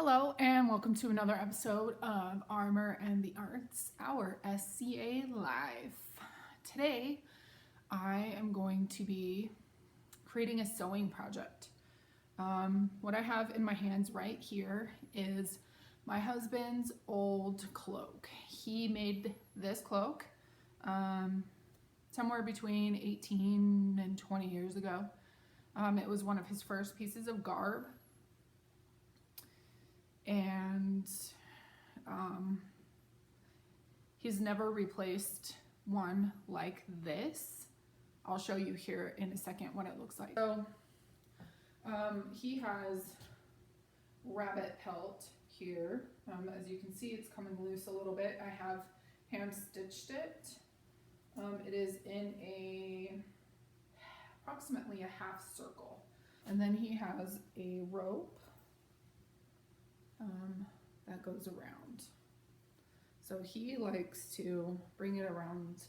Hello and welcome to another episode of Armor and the Arts, our SCA Live. Today I am going to be creating a sewing project. What I have in my hands right here is my husband's old cloak. He made this cloak somewhere between 18 and 20 years ago. It was one of his first pieces of garb. And he's never replaced one like this. I'll show you here in a second what it looks like. So he has rabbit pelt here. As you can see, it's coming loose a little bit. I have hand stitched it. It is in approximately a half circle. And then he has a rope that goes around. So he likes to bring it around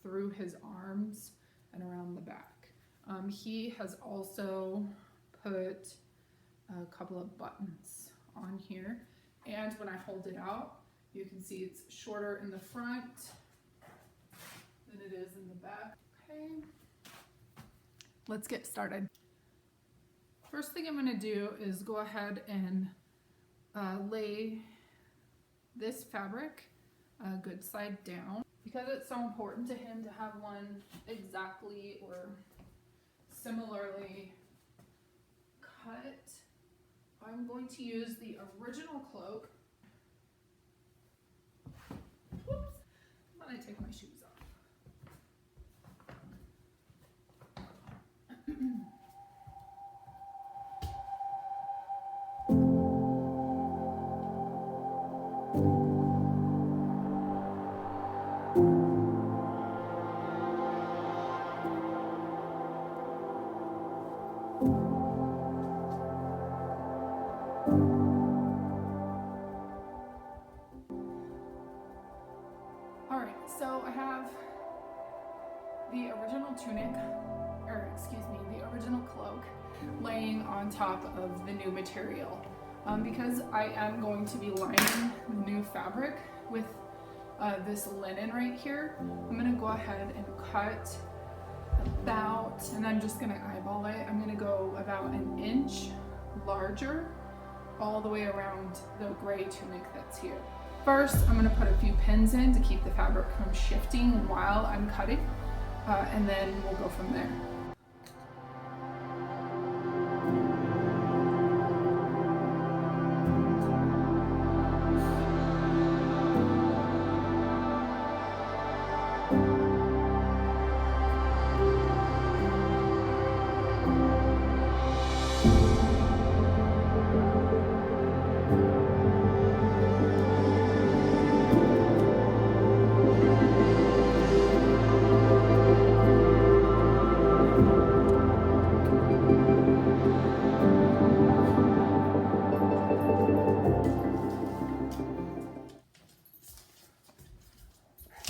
through his arms and around the back. He has also put a couple of buttons on here, and when I hold it out, you can see it's shorter in the front than it is in the back. Okay, let's get started. First thing I'm going to do is go ahead and lay this fabric a good side down. Because it's so important to him to have one exactly or similarly cut, I'm going to use the original cloak. Whoops, I'm gonna take my shoes off. Alright, so I have the original tunic, the original cloak laying on top of the new material. Because I am going to be lining the new fabric with this linen right here, I'm going to go ahead and cut about, and I'm just going to eyeball it, I'm going to go about an inch larger all the way around the gray tunic that's here. First, I'm going to put a few pins in to keep the fabric from shifting while I'm cutting, and then we'll go from there.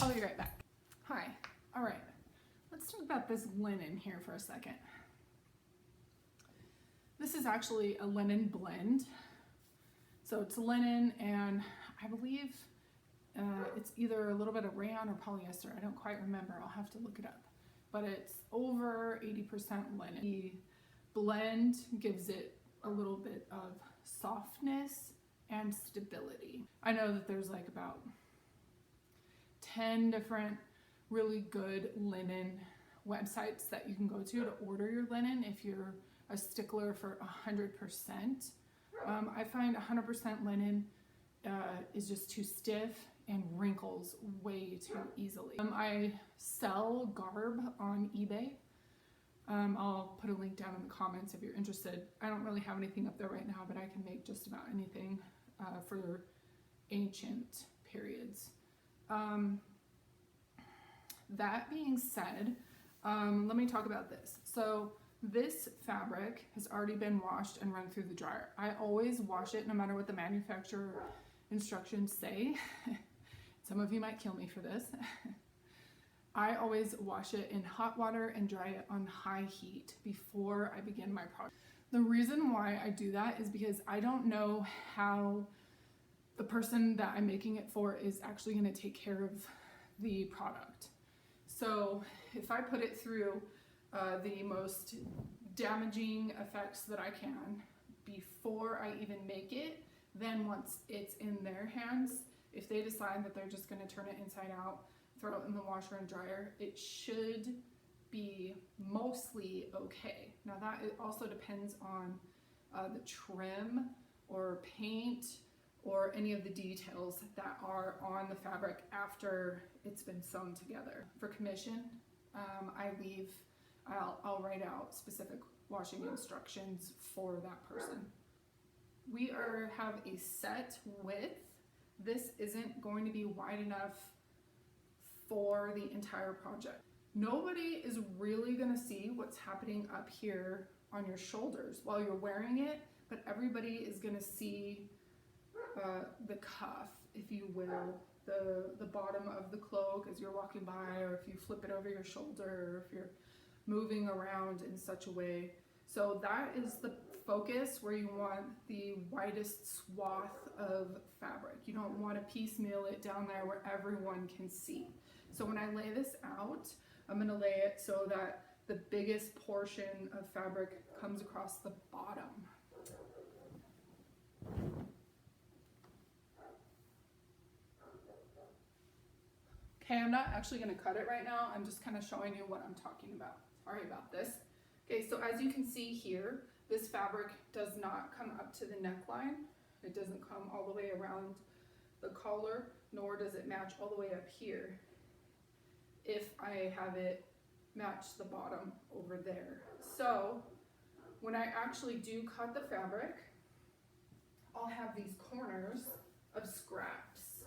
I'll be right back. Hi. All right. Let's talk about this linen here for a second. This is actually a linen blend. So it's linen, and I believe it's either a little bit of rayon or polyester. I don't quite remember. I'll have to look it up. But it's over 80% linen. The blend gives it a little bit of softness and stability. I know that there's like about 10 different really good linen websites that you can go to order your linen if you're a stickler for 100%. I find 100% linen is just too stiff and wrinkles way too easily. I sell garb on eBay. I'll put a link down in the comments if you're interested. I don't really have anything up there right now, but I can make just about anything for ancient periods. That being said, let me talk about this. So this fabric has already been washed and run through the dryer. I always wash it no matter what the manufacturer instructions say. Some of you might kill me for this. I always wash it in hot water and dry it on high heat before I begin my project. The reason why I do that is because I don't know how the person that I'm making it for is actually going to take care of the product. So if I put it through the most damaging effects that I can before I even make it, then once it's in their hands, if they decide that they're just going to turn it inside out, throw it in the washer and dryer, it should be mostly okay. Now that it also depends on the trim or paint or any of the details that are on the fabric after it's been sewn together. For commission, I'll write out specific washing instructions for that person. We have a set width. This isn't going to be wide enough for the entire project. Nobody is really gonna see what's happening up here on your shoulders while you're wearing it, but everybody is gonna see the cuff, if you will, the bottom of the cloak as you're walking by, or if you flip it over your shoulder, or if you're moving around in such a way. So that is the focus, where you want the widest swath of fabric. You don't want to piecemeal it down there where everyone can see. So when I lay this out, I'm going to lay it so that the biggest portion of fabric comes across the bottom. Okay, I'm not actually going to cut it right now. I'm just kind of showing you what I'm talking about. Sorry about this. Okay, so as you can see here, this fabric does not come up to the neckline. It doesn't come all the way around the collar, nor does it match all the way up here if I have it match the bottom over there. So when I actually do cut the fabric, I'll have these corners of scraps.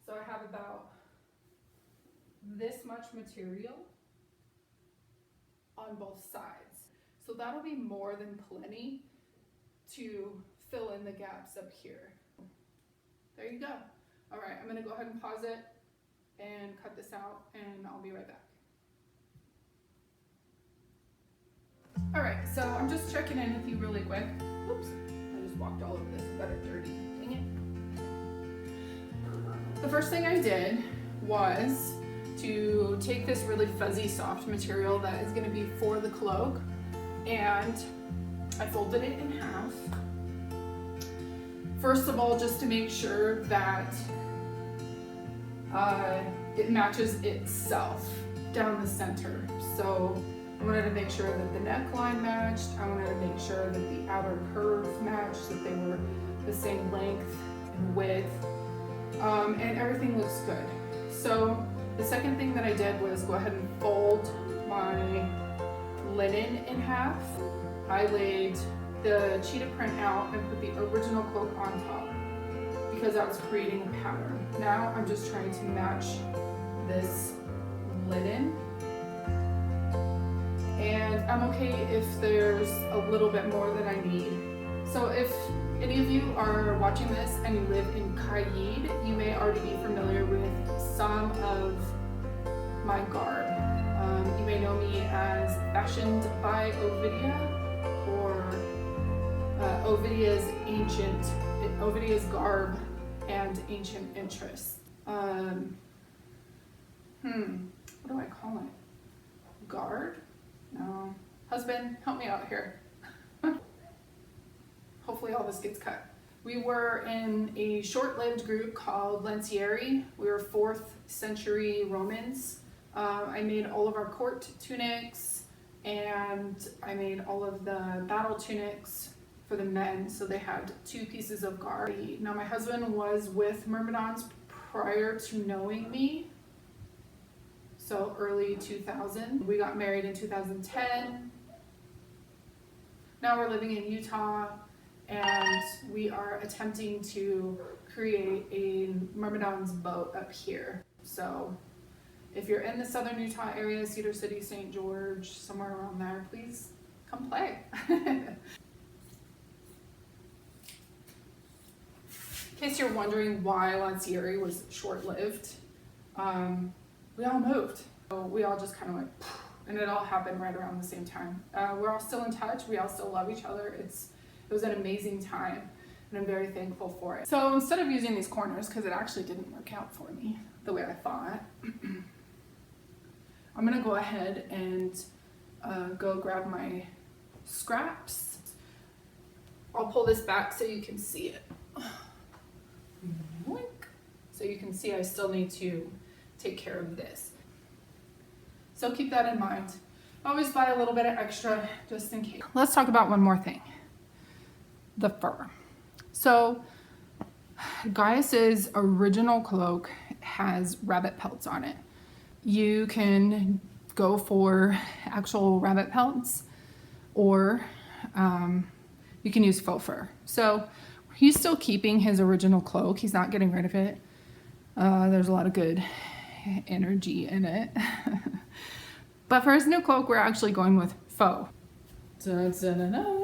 So I have about this much material on both sides. So that'll be more than plenty to fill in the gaps up here. There you go. All right, I'm gonna go ahead and pause it and cut this out, and I'll be right back. All right, so I'm just checking in with you really quick. Oops, I just walked all over this, got it dirty, dang it. The first thing I did was to take this really fuzzy, soft material that is gonna be for the cloak, and I folded it in half. First of all, just to make sure that it matches itself down the center. So I wanted to make sure that the neckline matched. I wanted to make sure that the outer curve matched, that they were the same length and width, and everything looks good. So the second thing that I did was go ahead and fold my linen in half. I laid the cheetah print out and put the original cloak on top because I was creating a pattern. Now I'm just trying to match this linen, and I'm okay if there's a little bit more than I need. So if any of you are watching this and you live in Kaid, you may already be familiar with some of my garb. You may know me as Fashioned by Ovidia, or Ovidia's Garb and Ancient Interests. What do I call it? Guard? No. Husband, help me out here. Hopefully all this gets cut. We were in a short-lived group called Legionary. We were 4th century Romans. I made all of our court tunics, and I made all of the battle tunics for the men, so they had 2 pieces of garb. Now my husband was with Myrmidons prior to knowing me, so early 2000. We got married in 2010. Now we're living in Utah, and we are attempting to create a Myrmidons boat up here. So if you're in the southern Utah area, Cedar City, St. George, somewhere around there, please come play. In case you're wondering why Legionary was short-lived, we all moved. So we all just kind of like and it all happened right around the same time. We're all still in touch. We all still love each other. It was an amazing time, and I'm very thankful for it. So instead of using these corners, because it actually didn't work out for me the way I thought, I'm gonna go ahead and go grab my scraps. I'll pull this back so you can see it. So you can see I still need to take care of this. So keep that in mind. Always buy a little bit of extra just in case. Let's talk about one more thing. The fur. So Gaius's original cloak has rabbit pelts on it. You can go for actual rabbit pelts, or you can use faux fur. So he's still keeping his original cloak. He's not getting rid of it. There's a lot of good energy in it. But for his new cloak, we're actually going with faux. Da-da-da-da.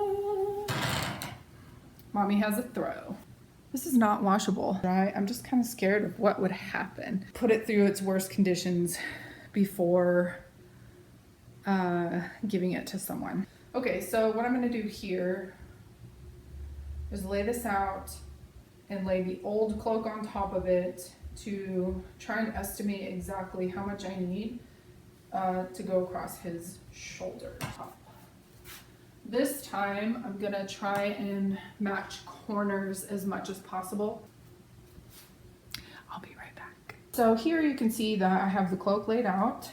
Mommy has a throw. This is not washable, right? I'm just kind of scared of what would happen. Put it through its worst conditions before giving it to someone. Okay, so what I'm gonna do here is lay this out and lay the old cloak on top of it to try and estimate exactly how much I need to go across his shoulder. This time I'm gonna try and match corners as much as possible. I'll be right back. So here you can see that I have the cloak laid out.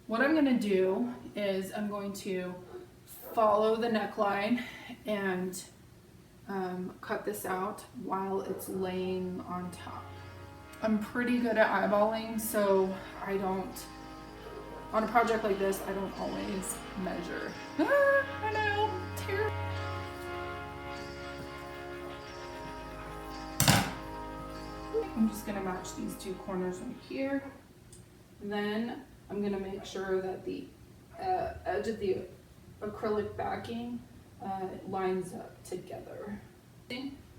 What I'm gonna do is I'm going to follow the neckline and cut this out while it's laying on top. I'm pretty good at eyeballing, so on a project like this, I don't always measure. I know, terrible. I'm just gonna match these two corners right here. Then I'm gonna make sure that the edge of the acrylic backing lines up together.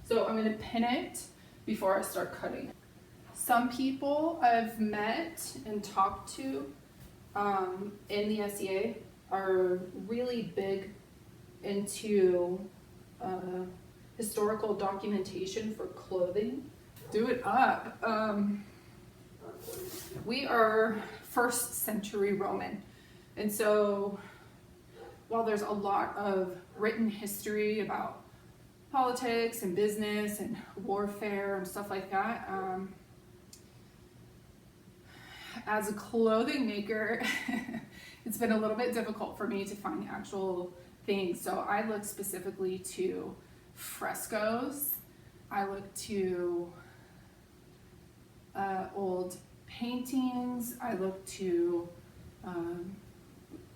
So I'm gonna pin it before I start cutting. Some people I've met and talked to in the SEA are really big into historical documentation for clothing. Do it up. We are 1st century Roman, and so while there's a lot of written history about politics and business and warfare and stuff like that, as a clothing maker, it's been a little bit difficult for me to find actual things. So I look specifically to frescoes. I look to old paintings. I look to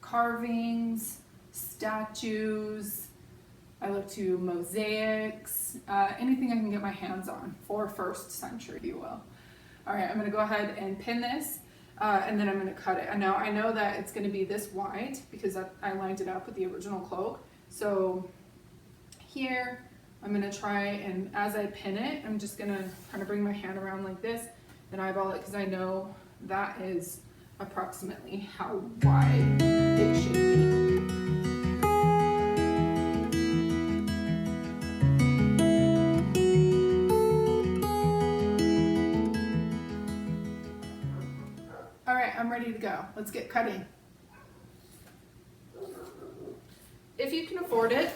carvings, statues. I look to mosaics, anything I can get my hands on for 1st century, if you will. All right, I'm gonna go ahead and pin this, and then I'm gonna cut it. And now I know that it's gonna be this wide because I lined it up with the original cloak. So here, I'm gonna try, and as I pin it, I'm just gonna kind of bring my hand around like this and eyeball it, because I know that is approximately how wide it should be. All right, I'm ready to go. Let's get cutting. If you can afford it,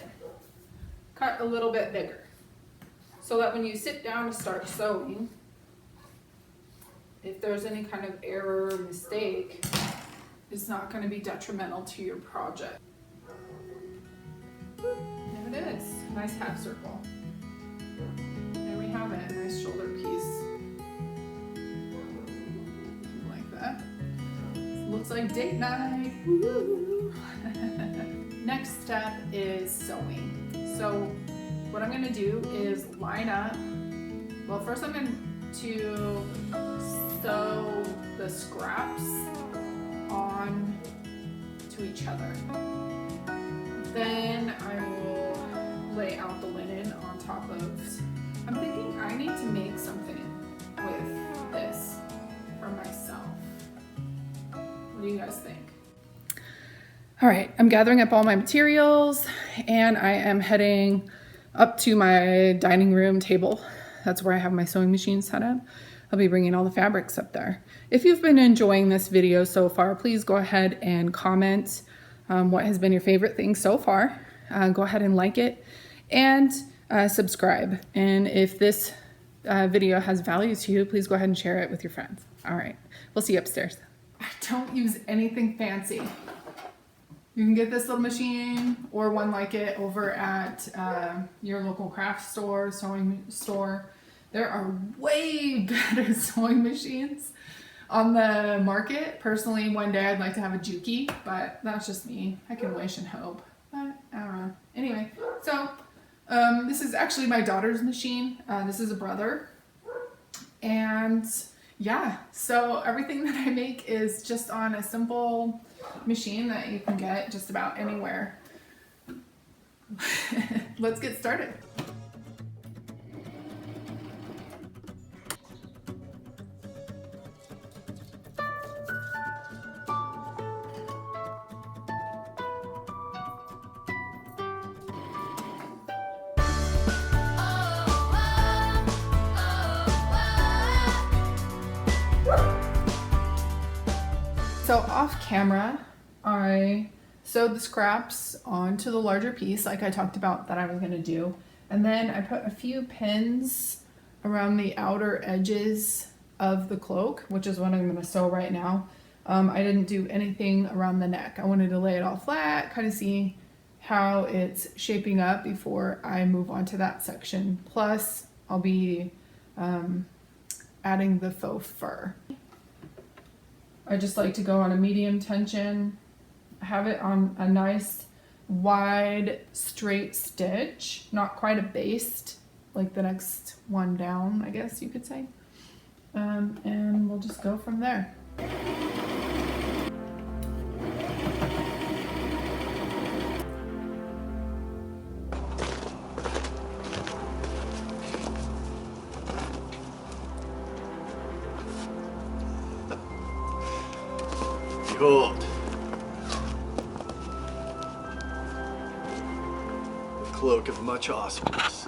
cut a little bit bigger, so that when you sit down to start sewing, if there's any kind of error or mistake, it's not going to be detrimental to your project. There it is. Nice half circle. There we have it. Nice shoulder piece. Like that. Looks like date night. Woo! Next step is sewing. So what I'm going to do is line up. Well, first I'm going to sew the scraps on to each other. Then I will lay out the linen on top of. I'm thinking I need to make something with this for myself. What do you guys think? All right, I'm gathering up all my materials and I am heading up to my dining room table. That's where I have my sewing machine set up. I'll be bringing all the fabrics up there. If you've been enjoying this video so far, please go ahead and comment what has been your favorite thing so far. Go ahead and like it and subscribe. And if this video has value to you, please go ahead and share it with your friends. All right, we'll see you upstairs. I don't use anything fancy. You can get this little machine or one like it over at your local craft store, sewing store. There are way better sewing machines on the market. Personally, one day I'd like to have a Juki, but that's just me. I can wish and hope, but I don't know. Anyway, so this is actually my daughter's machine. This is a brother. And yeah, so everything that I make is just on a simple machine that you can get just about anywhere. Let's get started. So off camera, I sewed the scraps onto the larger piece like I talked about that I was going to do. And then I put a few pins around the outer edges of the cloak, which is what I'm going to sew right now. I didn't do anything around the neck. I wanted to lay it all flat, kind of see how it's shaping up before I move on to that section. Plus, I'll be adding the faux fur. I just like to go on a medium tension, have it on a nice wide straight stitch, not quite a baste, like the next one down, I guess you could say. And we'll just go from there. Behold, the cloak of much awesomeness.